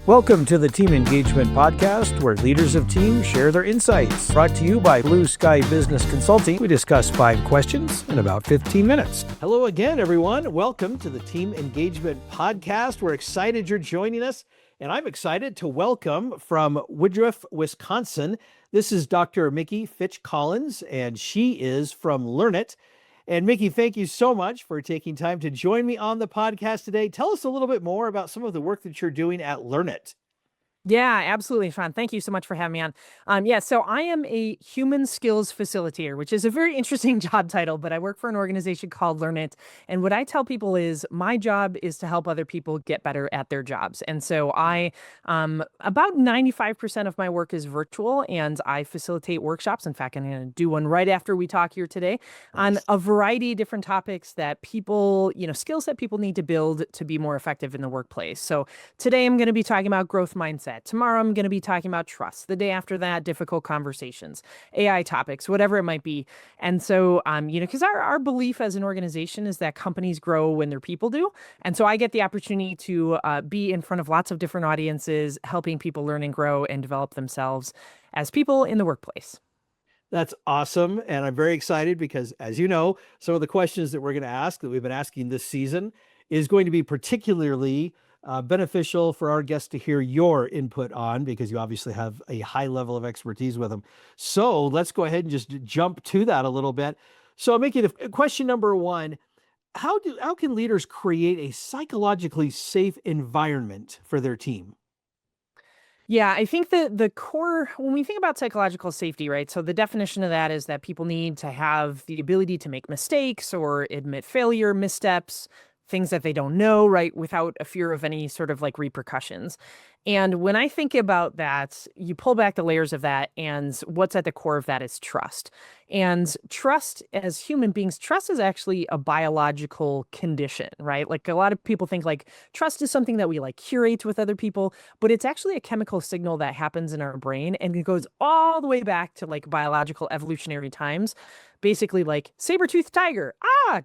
Welcome to the Team Engagement Podcast, where leaders of teams share their insights. Brought to you by Blue Sky Business Consulting. We discuss 5 questions in about 15 minutes. Hello again, everyone. Welcome to the Team Engagement Podcast. We're excited you're joining us, and I'm excited to welcome from Woodruff, Wisconsin. This is Dr. Mickey Fitch-Collins, and she is from Learnit. And Mickey, thank you so much for taking time to join me on the podcast today. Tell us a little bit more about some of the work that you're doing at Learnit. Yeah, absolutely, Shawn. Thank you so much for having me on. So I am a human skills facilitator, which is a very interesting job title, but I work for an organization called Learnit. And what I tell people is my job is to help other people get better at their jobs. And so about 95% of my work is virtual, and I facilitate workshops. In fact, I'm going to do one right after we talk here today on a variety of different topics that people, skills that people need to build to be more effective in the workplace. So today I'm going to be talking about growth mindset. Tomorrow, I'm going to be talking about trust. The day after that, difficult conversations, AI topics, whatever it might be. And so, because our belief as an organization is that companies grow when their people do. And so I get the opportunity to be in front of lots of different audiences, helping people learn and grow and develop themselves as people in the workplace. That's awesome. And I'm very excited because, as you know, some of the questions that we're going to ask that we've been asking this season is going to be particularly beneficial for our guests to hear your input on, because you obviously have a high level of expertise with them. So let's go ahead and just jump to that a little bit. So Mickey, question number 1, how can leaders create a psychologically safe environment for their team? Yeah, I think that the core, when we think about psychological safety, right? So the definition of that is that people need to have the ability to make mistakes or admit failure, missteps, things that they don't know, right? Without a fear of any sort of like repercussions. And when I think about that, you pull back the layers of that, and what's at the core of that is trust. And trust, as human beings, trust is actually a biological condition, right? Like a lot of people think like trust is something that we like curate with other people, but it's actually a chemical signal that happens in our brain, and it goes all the way back to like biological evolutionary times. Basically like saber-toothed tiger,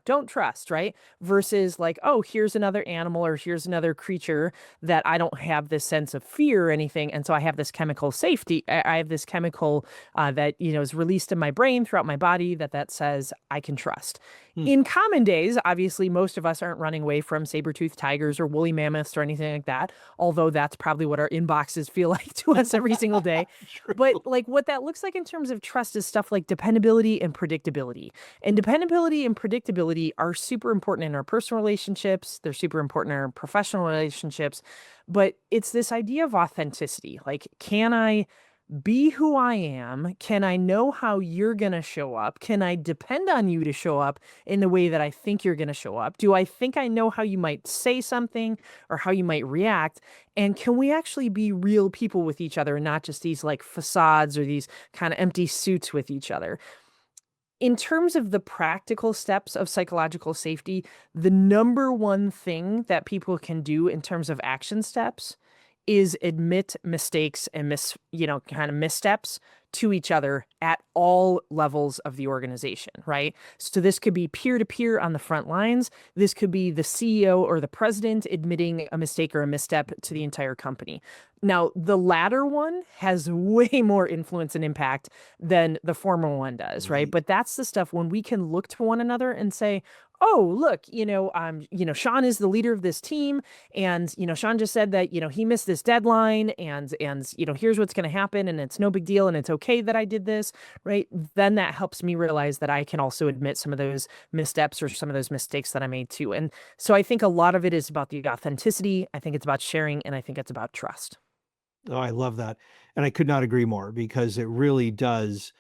don't trust, right? Versus like, oh, here's another animal or here's another creature that I don't have this sense of fear or anything. And so I have this chemical safety. I have this chemical that, is released in my brain throughout my body that says I can trust. In common days, obviously, most of us aren't running away from saber-toothed tigers or woolly mammoths or anything like that, although that's probably what our inboxes feel like to us every single day. But like what that looks like in terms of trust is stuff like dependability and predictability. And dependability and predictability are super important in our personal relationships. They're super important in our professional relationships. But it's this idea of authenticity. Like, can I be who I am? Can I know how you're going to show up? Can I depend on you to show up in the way that I think you're going to show up? Do I think I know how you might say something or how you might react? And can we actually be real people with each other, and not just these like facades or these kind of empty suits with each other? In terms of the practical steps of psychological safety, the number one thing that people can do in terms of action steps is admit mistakes and missteps to each other at all levels of the organization, right? So this could be peer-to-peer on the front lines. This could be the CEO or the president admitting a mistake or a misstep to the entire company. Now, the latter one has way more influence and impact than the former one does, right? But that's the stuff when we can look to one another and say, oh, look, Shawn is the leader of this team, and, Shawn just said that, he missed this deadline, and here's what's going to happen, and it's no big deal, and it's okay that I did this, right? Then that helps me realize that I can also admit some of those missteps or some of those mistakes that I made too. And so I think a lot of it is about the authenticity. I think it's about sharing, and I think it's about trust. Oh, I love that. And I could not agree more, because it really does.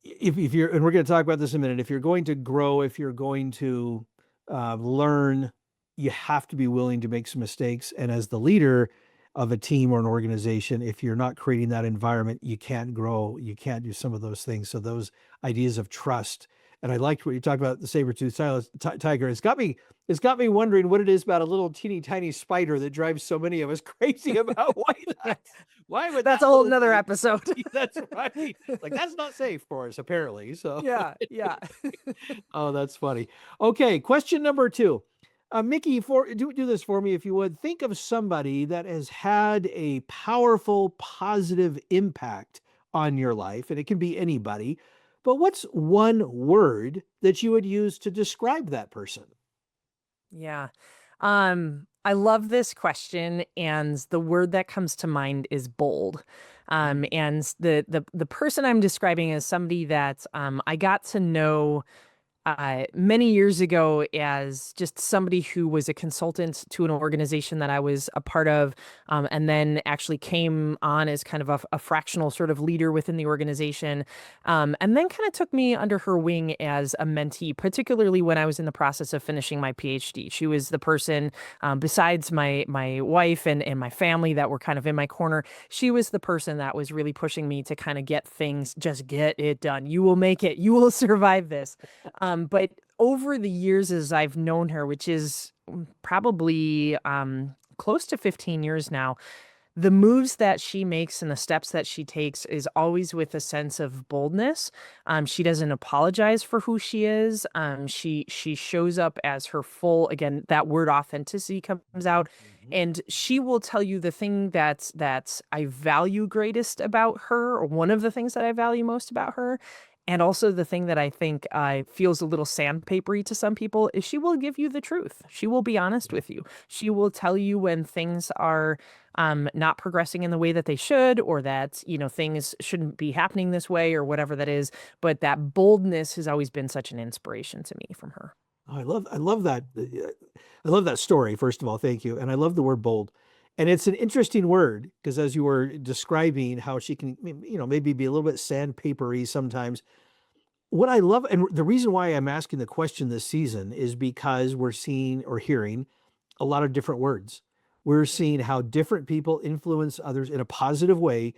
If you're, and we're going to talk about this in a minute, if you're going to grow, if you're going to learn, you have to be willing to make some mistakes. And as the leader of a team or an organization, if you're not creating that environment, you can't grow, you can't do some of those things. So those ideas of trust. And I liked what you talked about, the saber-toothed tiger. It's got me wondering what it is about a little teeny tiny spider that drives so many of us crazy about why would that's a whole nother episode. That's right. Like, that's not safe for us, apparently. So yeah. oh, that's funny. Okay, question number 2. Mickey, do this for me if you would. Think of somebody that has had a powerful, positive impact on your life, and it can be anybody. But what's one word that you would use to describe that person? Yeah. I love this question, and the word that comes to mind is bold. And the person I'm describing is somebody that I got to know many years ago as just somebody who was a consultant to an organization that I was a part of, and then actually came on as kind of a fractional sort of leader within the organization, and then kind of took me under her wing as a mentee, particularly when I was in the process of finishing my PhD. She was the person, besides my wife and my family that were kind of in my corner, she was the person that was really pushing me to kind of get things, just get it done. You will make it. You will survive this. But over the years as I've known her, which is probably close to 15 years now, the moves that she makes and the steps that she takes is always with a sense of boldness. She doesn't apologize for who she is. She shows up as her full, again, that word authenticity comes out, Mhm. and she will tell you the thing that I value greatest about her, or one of the things that I value most about her. And also the thing that I think feels a little sandpapery to some people is she will give you the truth. She will be honest with you. She will tell you when things are not progressing in the way that they should, or that, things shouldn't be happening this way, or whatever that is. But that boldness has always been such an inspiration to me from her. Oh, I love that. I love that story, first of all. Thank you. And I love the word bold. And it's an interesting word because as you were describing how she can, maybe be a little bit sandpapery sometimes. What I love, and the reason why I'm asking the question this season is because we're seeing or hearing a lot of different words. We're seeing how different people influence others in a positive way,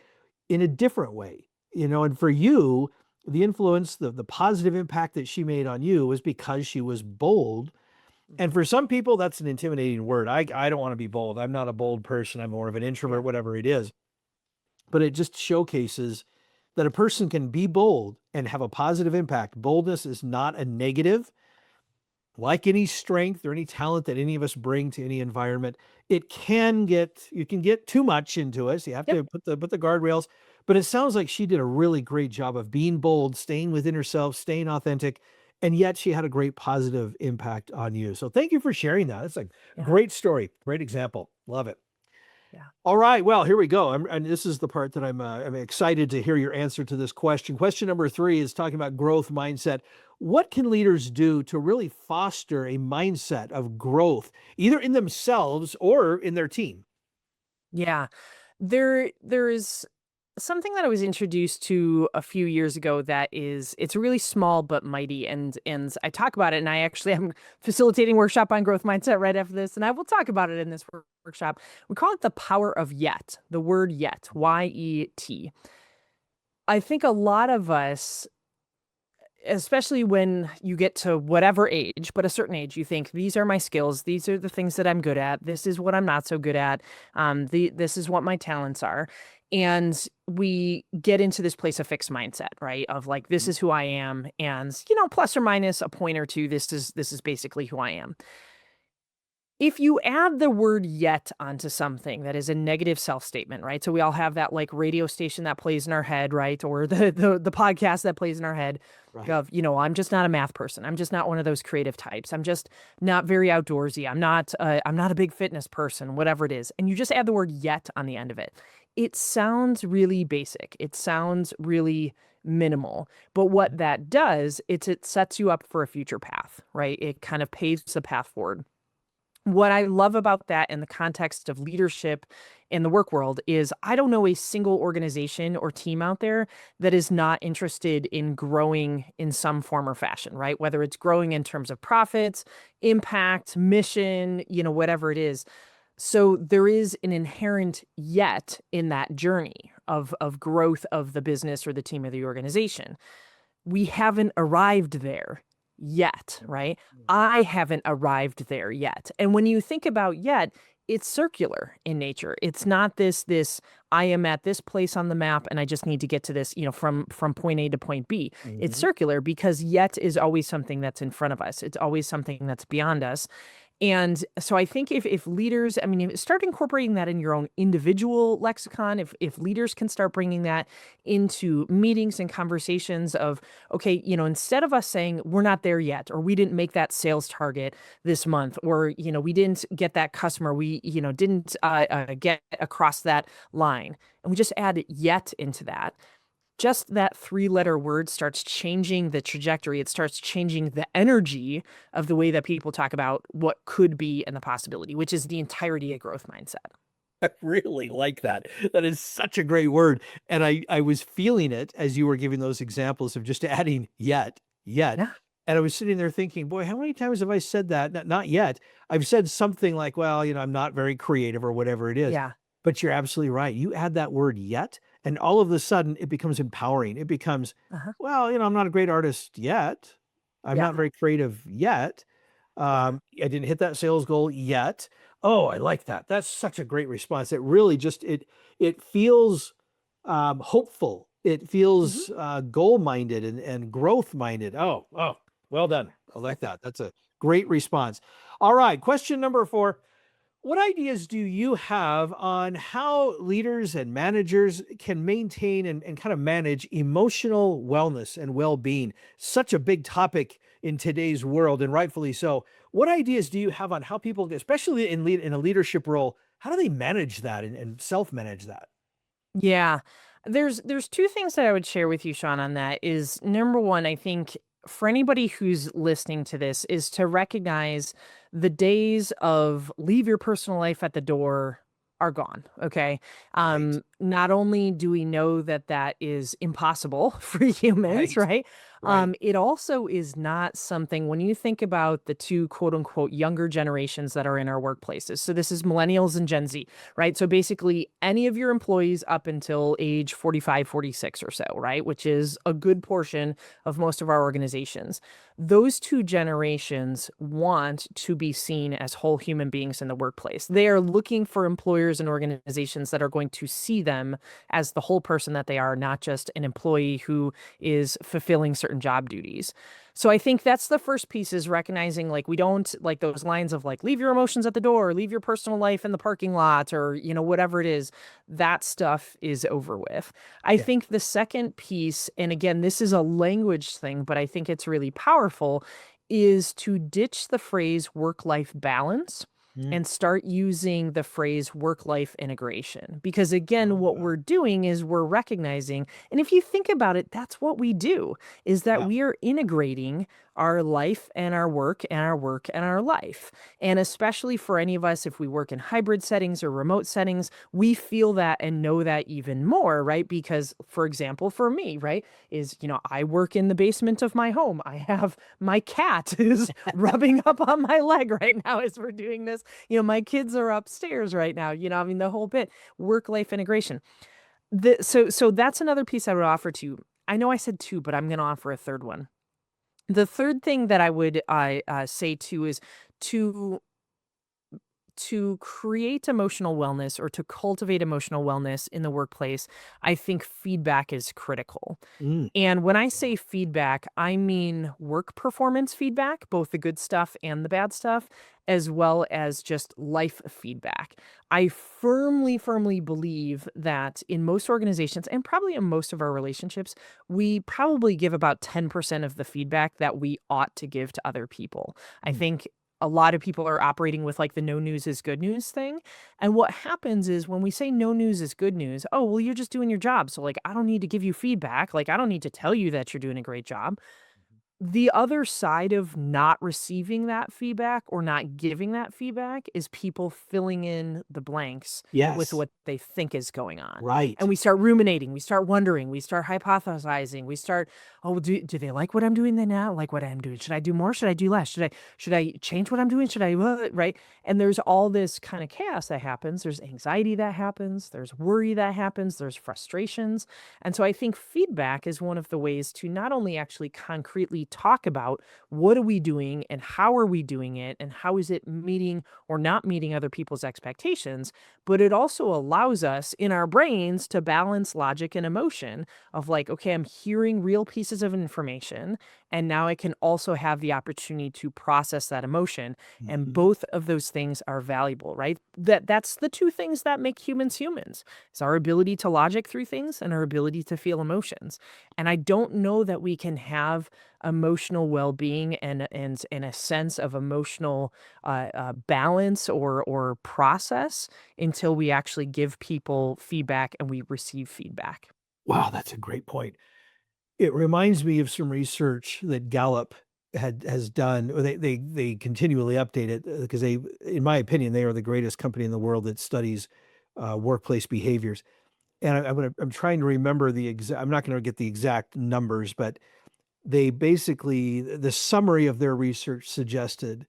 in a different way. And for you, the influence, the positive impact that she made on you was because she was bold. And Mhm. for some people, that's an intimidating word. I don't want to be bold. I'm not a bold person. I'm more of an introvert, Yeah. whatever it is. But it just showcases that a person can be bold and have a positive impact. Boldness is not a negative. Like any strength or any talent that any of us bring to any environment, you can get too much into it. So you have Yep. to put the guardrails. But it sounds like she did a really great job of being bold, staying within herself, staying authentic, and yet she had a great positive impact on you. So thank you for sharing that. It's a Yeah. great story, great example. Love it. Yeah. All right, well, here we go. And this is the part that I'm excited to hear your answer to this question. Question number 3 is talking about growth mindset. What can leaders do to really foster a mindset of growth, either in themselves or in their team? Yeah. There is something that I was introduced to a few years ago that it's really small but mighty, and I talk about it, and I actually am facilitating a workshop on growth mindset right after this, and I will talk about it in this workshop. We call it the power of yet. The word yet, Y-E-T. I think a lot of us, especially when you get to whatever age, but a certain age, you think these are my skills, these are the things that I'm good at, this is what I'm not so good at, this is what my talents are, and we get into this place of fixed mindset, right? Of like, this Mhm. is who I am, and plus or minus a point or two, this is basically who I am. If you add the word yet onto something that is a negative self-statement, right? So we all have that like radio station that plays in our head, right? Or the podcast that plays in our head Right. of, I'm just not a math person. I'm just not one of those creative types. I'm just not very outdoorsy. I'm not a big fitness person, whatever it is. And you just add the word yet on the end of it. It sounds really basic. It sounds really minimal. But what that does, it sets you up for a future path, right? It kind of paves the path forward. What I love about that in the context of leadership in the work world is I don't know a single organization or team out there that is not interested in growing in some form or fashion, right? Whether it's growing in terms of profits, impact, mission, whatever it is. So there is an inherent yet in that journey of growth of the business or the team or the organization. We haven't arrived there yet, right? I haven't arrived there yet. And when you think about yet, it's circular in nature. It's not this I am at this place on the map and I just need to get to this, from point A to point B. It's Mhm. circular because yet is always something that's in front of us. It's always something that's beyond us. And so I think if leaders, I mean, start incorporating that in your own individual lexicon, if leaders can start bringing that into meetings and conversations of, okay, instead of us saying we're not there yet, or we didn't make that sales target this month, or, we didn't get that customer, we, didn't get across that line, and we just add yet into that, just that three-letter word starts changing the trajectory. It starts changing the energy of the way that people talk about what could be and the possibility, which is the entirety of growth mindset. I really like that. That is such a great word. And I was feeling it as you were giving those examples of just adding yet. Yeah. And I was sitting there thinking, boy, how many times have I said that? Not yet. I've said something like, well, I'm not very creative or whatever it is. Yeah. But you're absolutely right. You add that word yet, and all of a sudden it becomes empowering. It becomes, Uh-huh. well, I'm not a great artist yet. I'm Yeah. not very creative yet. Yeah. I didn't hit that sales goal yet. Oh, I like that. That's such a great response. It really just it feels hopeful. It Mhm. feels goal minded and growth minded. Oh, well done. I like that. That's a great response. All right, question number 4. What ideas do you have on how leaders and managers can maintain and kind of manage emotional wellness and well-being? Such a big topic in today's world, and rightfully so. What ideas do you have on how people, especially in a leadership role, how do they manage that and self-manage that? Yeah. There's two things that I would share with you, Sean, on that is number one, I think for anybody who's listening to this is to recognize the days of leave your personal life at the door are gone. Okay. Right, Not only do we know that that is impossible for humans, right, right? right. It also is not something when you think about the two quote unquote younger generations that are in our workplaces. So this is millennials and Gen Z, right? So basically, any of your employees up until age 45, 46 or so, right? Which is a good portion of most of our organizations. Those two generations want to be seen as whole human beings in the workplace. They are looking for employers and organizations that are going to see them as the whole person that they are, not just an employee who is fulfilling certain job duties. So I think that's the first piece is recognizing like we don't like those lines of like leave your emotions at the door, leave your personal life in the parking lot or whatever it is, that stuff is over with. I Yeah. think the second piece, and again this is a language thing, but I think it's really powerful, is to ditch the phrase work life balance Mm. and start using the phrase work life integration. Because again, what Oh, we're doing is we're recognizing, and if you think about it, that's what we do is that yeah. we are integrating our life and our work and our work and our life. And especially for any of us, if we work in hybrid settings or remote settings, we feel that and know that even more, right? Because, for example, for me, right, is, I work in the basement of my home. I have my cat is rubbing up on my leg right now as we're doing this. My kids are upstairs right now, I mean, the whole bit, work life integration. So that's another piece I would offer to you. I know I said two, but I'm going to offer a third one. The third thing that I would say too is to create emotional wellness or to cultivate emotional wellness in the workplace. I think feedback is critical. Mm. And when I say feedback, I mean work performance feedback, both the good stuff and the bad stuff, as well as just life feedback. I firmly, firmly believe that in most organizations and probably in most of our relationships, we probably give about 10% of the feedback that we ought to give to other people. I Mm. think a lot of people are operating with like the no news is good news thing. And what happens is when we say no news is good news, oh, well, you're just doing your job. So, like, I don't need to give you feedback. Like, I don't need to tell you that you're doing a great job. The other side of not receiving that feedback or not giving that feedback is people filling in the blanks with Yes. what they think is going on. And Right. we start ruminating, we start wondering, we start hypothesizing, we start, oh, do they like what I'm doing? They not like what I'm doing. Should I do more? Should I do less? Should I change what I'm doing? Should I right? And there's all this kind of chaos that happens. There's anxiety that happens, there's worry that happens, there's frustrations. And so I think feedback is one of the ways to not only actually concretely talk about what are we doing and how are we doing it and how is it meeting or not meeting other people's expectations, but it also allows us in our brains to balance logic and emotion of like, okay, I'm hearing real pieces of information And now I can also have the opportunity to process that emotion. And Mhm. both of those things are valuable, right? That's the two things that make humans humans. It's our ability to logic through things and our ability to feel emotions. And I don't know that we can have emotional well-being and a sense of emotional balance or process until we actually give people feedback and we receive feedback. Wow, that's a great point. It reminds me of some research that Gallup has done, or they continually update it, because they, in my opinion, they are the greatest company in the world that studies, workplace behaviors. And I'm trying to remember the exact. I'm not gonna get the exact numbers, but they basically the summary of their research suggested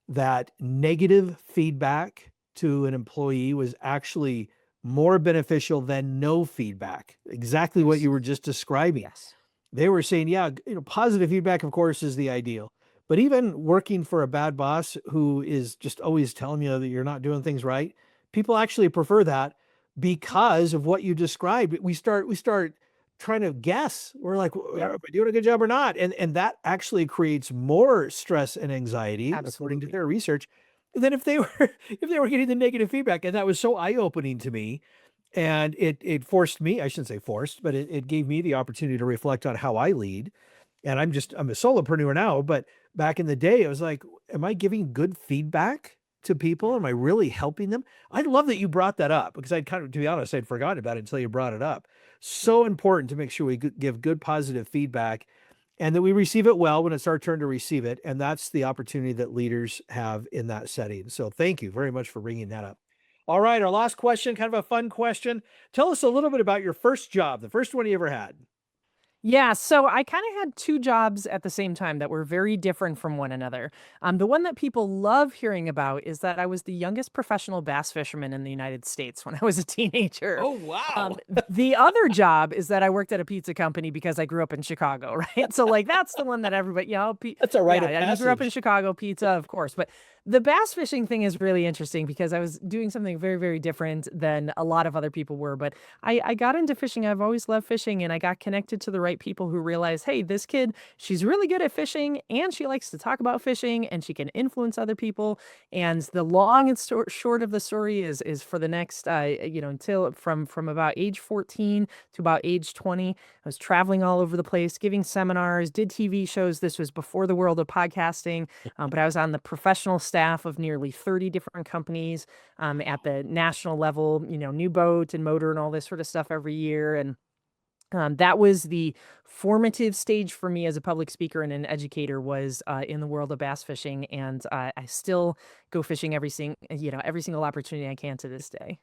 that negative feedback to an employee was actually more beneficial than no feedback. Exactly what Yes. you were just describing. Yes. They were saying, yeah, positive feedback, of course, is the ideal. But even working for a bad boss who is just always telling you that you're not doing things right, people actually prefer that because of what you described. We start trying to guess. We're like, Yep. are we doing a good job or not? And that actually creates more stress and anxiety, according to Absolutely. their research, than if they were if they were getting the negative feedback. And that was so eye-opening to me, and it forced me, I shouldn't say forced, but it gave me the opportunity to reflect on how I lead. And I'm a solopreneur now, but back in the day, it was like, am I giving good feedback to people? Am I really helping them? I love that you brought that up, because I'd kind of, to be honest, I'd forgotten about it until you brought it up. So important to make sure we give good positive feedback and that we receive it well when it's our turn to receive it. And that's the opportunity that leaders have in that setting. So thank you very much for bringing that up. All right, our last question, kind of a fun question. Tell us a little bit about your first job, the first one you ever had. Yeah, so I kind of had two jobs at the same time that were very different from one another. The one that people love hearing about is that I was the youngest professional bass fisherman in the United States when I was a teenager. Oh, wow. The other job is that I worked at a pizza company because I grew up in Chicago, right? So like that's the one that everybody, That's a rite yeah, of yeah, you grew up in passage. Chicago, pizza, of course, but the bass fishing thing is really interesting because I was doing something very, very different than a lot of other people were. But I got into fishing. I've always loved fishing, and I got connected to the right people who realized, hey, this kid, she's really good at fishing, and she likes to talk about fishing, and she can influence other people. And the long and short of the story is for the next, until from about age 14 to about age 20, I was traveling all over the place, giving seminars, did TV shows. This was before the world of podcasting, but I was on the professional staff of nearly 30 different companies at the national level, new boat and motor and all this sort of stuff every year. And that was the formative stage for me as a public speaker and an educator was in the world of bass fishing. And I still go fishing every single opportunity I can to this day.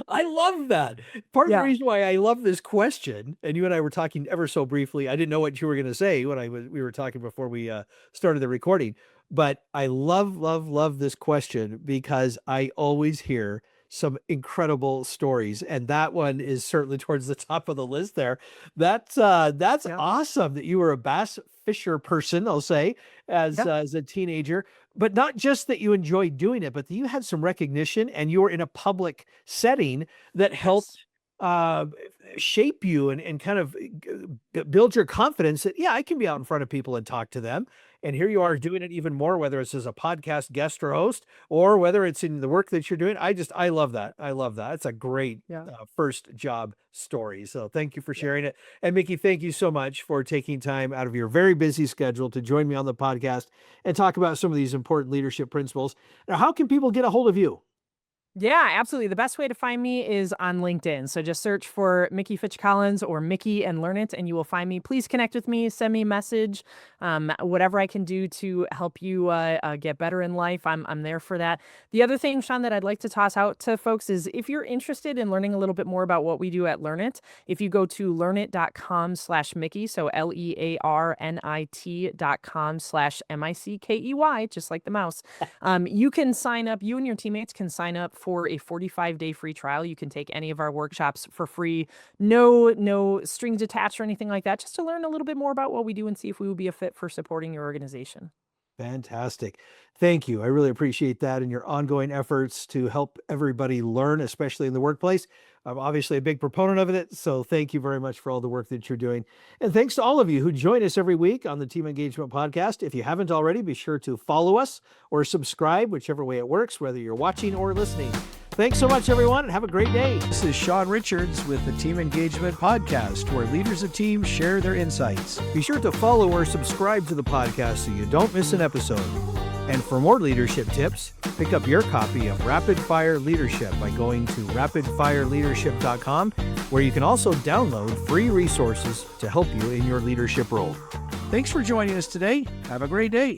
I love that. Part of the Yeah. reason why I love this question, and you and I were talking ever so briefly, I didn't know what you were going to say when we were talking before we started the recording, but I love, love, love this question because I always hear some incredible stories, and that one is certainly towards the top of the list there. That's Yeah. awesome that you were a bass fisher person, I'll say, Yeah. as a teenager, but not just that you enjoyed doing it, but that you had some recognition and you were in a public setting that Yes. helped uh, shape you and kind of build your confidence that, yeah, I can be out in front of people and talk to them. And here you are doing it even more, whether it's as a podcast guest or host, or whether it's in the work that you're doing. I love that. I love that. It's a great Yeah. first job story. So thank you for Yeah. sharing it. And Mickey, thank you so much for taking time out of your very busy schedule to join me on the podcast and talk about some of these important leadership principles. Now, how can people get a hold of you? Yeah, absolutely. The best way to find me is on LinkedIn. So just search for Mickey Fitch-Collins or Mickey and Learnit, and you will find me. Please connect with me, send me a message, whatever I can do to help you get better in life. I'm there for that. The other thing, Sean, that I'd like to toss out to folks is if you're interested in learning a little bit more about what we do at Learnit, if you go to learnit.com/Mickey, so LEARNIT.com/MICKEY, just like the mouse, you can sign up, you and your teammates can sign up for a 45-day free trial. You can take any of our workshops for free. No strings attached or anything like that, just to learn a little bit more about what we do and see if we would be a fit for supporting your organization. Fantastic. Thank you. I really appreciate that and your ongoing efforts to help everybody learn, especially in the workplace. I'm obviously a big proponent of it, so thank you very much for all the work that you're doing. And thanks to all of you who join us every week on the Team Engagement Podcast. If you haven't already, be sure to follow us or subscribe, whichever way it works, whether you're watching or listening. Thanks so much, everyone, and have a great day. This is Shawn Richards with the Team Engagement Podcast, where leaders of teams share their insights. Be sure to follow or subscribe to the podcast so you don't miss an episode. And for more leadership tips, pick up your copy of Rapid Fire Leadership by going to rapidfireleadership.com, where you can also download free resources to help you in your leadership role. Thanks for joining us today. Have a great day.